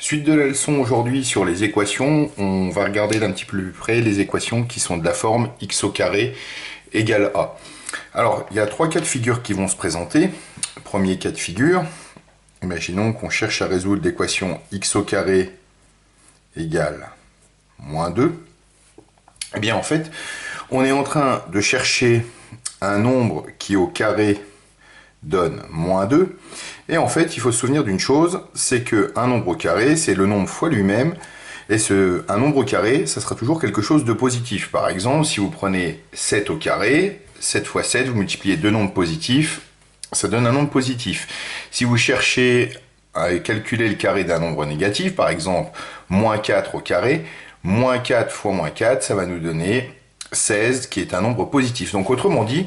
Suite de la leçon aujourd'hui sur les équations, on va regarder d'un petit peu plus près les équations qui sont de la forme x au carré égale a. Alors, il y a trois cas de figure qui vont se présenter. Premier cas de figure, imaginons qu'on cherche à résoudre l'équation x au carré égale moins 2. Eh bien, en fait, on est en train de chercher un nombre qui au carré donne moins 2. Et en fait, il faut se souvenir d'une chose, c'est qu'un nombre au carré, c'est le nombre fois lui-même. Et un nombre au carré, ça sera toujours quelque chose de positif. Par exemple, si vous prenez 7 au carré, 7 fois 7, vous multipliez deux nombres positifs, ça donne un nombre positif. Si vous cherchez à calculer le carré d'un nombre négatif, par exemple, moins 4 au carré, moins 4 fois moins 4, ça va nous donner 16, qui est un nombre positif. Donc autrement dit,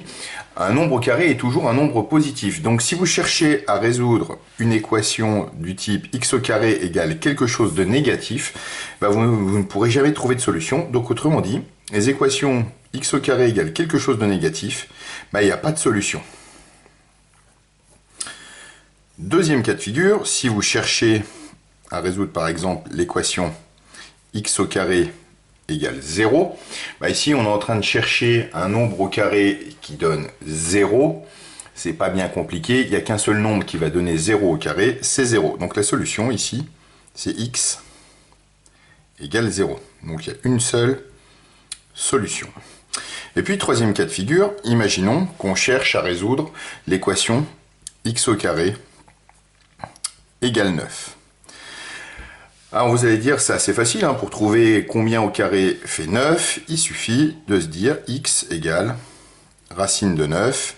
un nombre au carré est toujours un nombre positif. Donc si vous cherchez à résoudre une équation du type x au carré égale quelque chose de négatif, vous ne pourrez jamais trouver de solution. Donc autrement dit, les équations x au carré égale quelque chose de négatif, il n'y a pas de solution. Deuxième cas de figure, si vous cherchez à résoudre par exemple l'équation x au carré égale 0. Ici, on est en train de chercher un nombre au carré qui donne 0. C'est pas bien compliqué. Il n'y a qu'un seul nombre qui va donner 0 au carré, c'est 0. Donc la solution ici, c'est x égale 0. Donc il y a une seule solution. Et puis, troisième cas de figure, imaginons qu'on cherche à résoudre l'équation x au carré égale 9. Alors vous allez dire, c'est assez facile, pour trouver combien au carré fait 9, il suffit de se dire x égale racine de 9,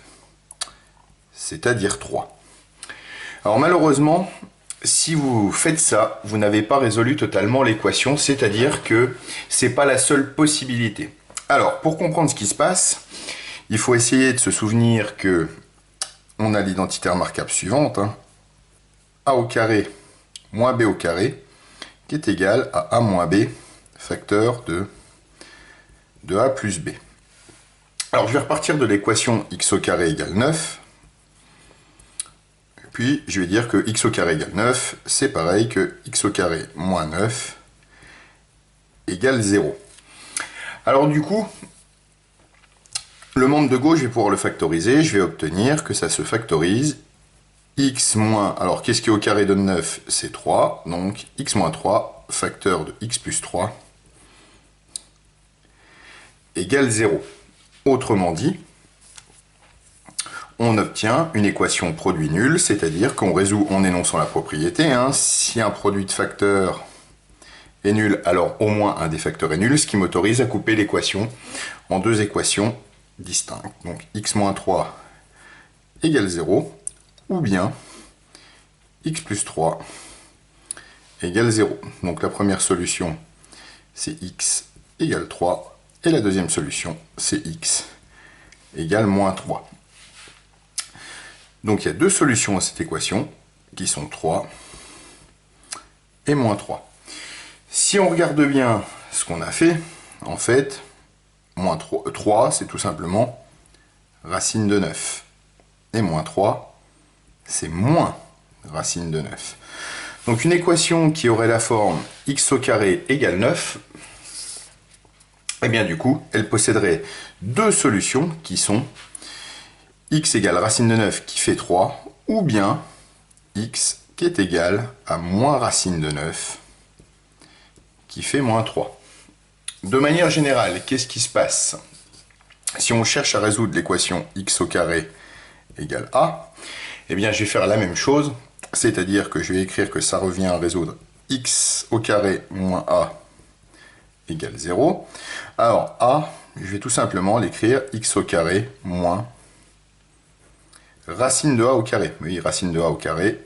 c'est-à-dire 3. Alors malheureusement, si vous faites ça, vous n'avez pas résolu totalement l'équation, c'est-à-dire que ce n'est pas la seule possibilité. Alors, pour comprendre ce qui se passe, il faut essayer de se souvenir que on a l'identité remarquable suivante, a au carré moins b au carré, qui est égal à a moins b, facteur de a plus b. Alors je vais repartir de l'équation x au carré égale 9, et puis je vais dire que x au carré égale 9, c'est pareil que x au carré moins 9 égale 0. Alors du coup, le membre de gauche, je vais pouvoir le factoriser, je vais obtenir que ça se factorise x moins, alors qu'est-ce qui au carré donne 9? C'est 3, donc x moins 3, facteur de x plus 3, égale 0. Autrement dit, on obtient une équation produit nul, c'est-à-dire qu'on résout en énonçant la propriété. Si un produit de facteurs est nul, alors au moins un des facteurs est nul, ce qui m'autorise à couper l'équation en deux équations distinctes. Donc x moins 3 égale 0, ou bien x plus 3 égale 0. Donc la première solution, c'est x égale 3, et la deuxième solution, c'est x égale moins 3. Donc il y a deux solutions à cette équation, qui sont 3 et moins 3. Si on regarde bien ce qu'on a fait, en fait, moins 3 c'est tout simplement racine de 9. Et moins 3, c'est moins racine de 9. Donc une équation qui aurait la forme x au carré égale 9, eh bien du coup, elle posséderait deux solutions qui sont x égale racine de 9 qui fait 3, ou bien x qui est égal à moins racine de 9 qui fait moins 3. De manière générale, qu'est-ce qui se passe? Si on cherche à résoudre l'équation x au carré égale a, eh bien je vais faire la même chose, c'est-à-dire que je vais écrire que ça revient à résoudre x au carré moins a égale 0. Alors a, je vais tout simplement l'écrire x au carré moins racine de a au carré. Oui, racine de a au carré,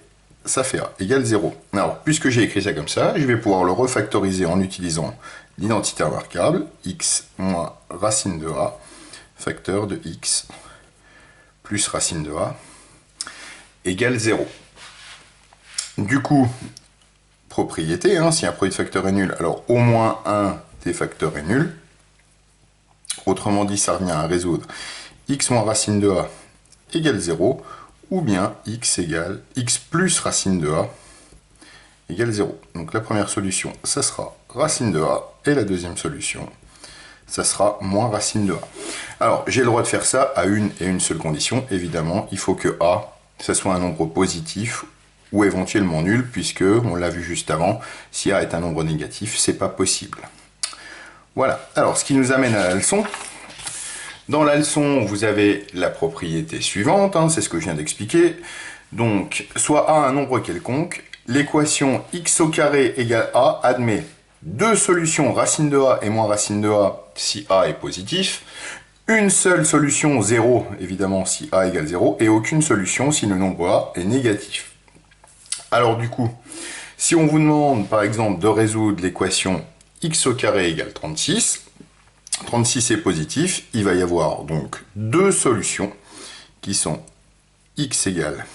ça fait a égale 0. Alors, puisque j'ai écrit ça comme ça, je vais pouvoir le refactoriser en utilisant l'identité remarquable, x moins racine de a, facteur de x plus racine de a, égale 0. Du coup, propriété, si un produit de facteurs est nul, alors au moins un des facteurs est nul. Autrement dit, ça revient à résoudre x moins racine de a égale 0, ou bien x plus racine de a égale 0. Donc la première solution, ça sera racine de A, et la deuxième solution, ça sera moins racine de A. Alors, j'ai le droit de faire ça à une et une seule condition. Évidemment, il faut que A, ça soit un nombre positif ou éventuellement nul, puisque, on l'a vu juste avant, si A est un nombre négatif, c'est pas possible. Voilà. Alors, ce qui nous amène à la leçon. Dans la leçon, vous avez la propriété suivante, hein, c'est ce que je viens d'expliquer. Donc, soit A un nombre quelconque, l'équation x au carré égale A admet deux solutions racine de A et moins racine de A si A est positif, une seule solution 0 évidemment si A égale 0 et aucune solution si le nombre A est négatif. Alors du coup, si on vous demande par exemple de résoudre l'équation x au carré égale 36, 36 est positif, il va y avoir donc deux solutions qui sont x égale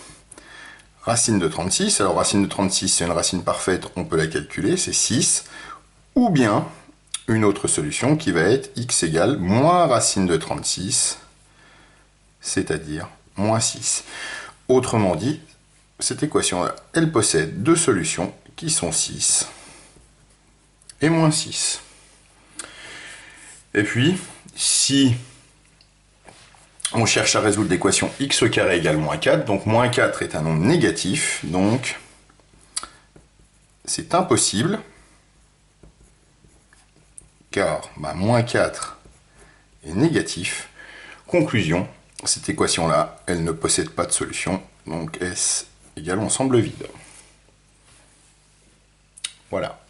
racine de 36. Alors racine de 36 c'est une racine parfaite, on peut la calculer, c'est 6. Ou bien une autre solution qui va être x égale moins racine de 36, c'est-à-dire moins 6. Autrement dit, cette équation-là, elle possède deux solutions qui sont 6 et moins 6. Et puis, si on cherche à résoudre l'équation x au carré égale moins 4, donc moins 4 est un nombre négatif, donc c'est impossible, car moins 4 est négatif. Conclusion, cette équation-là, elle ne possède pas de solution, donc S égale ensemble vide. Voilà.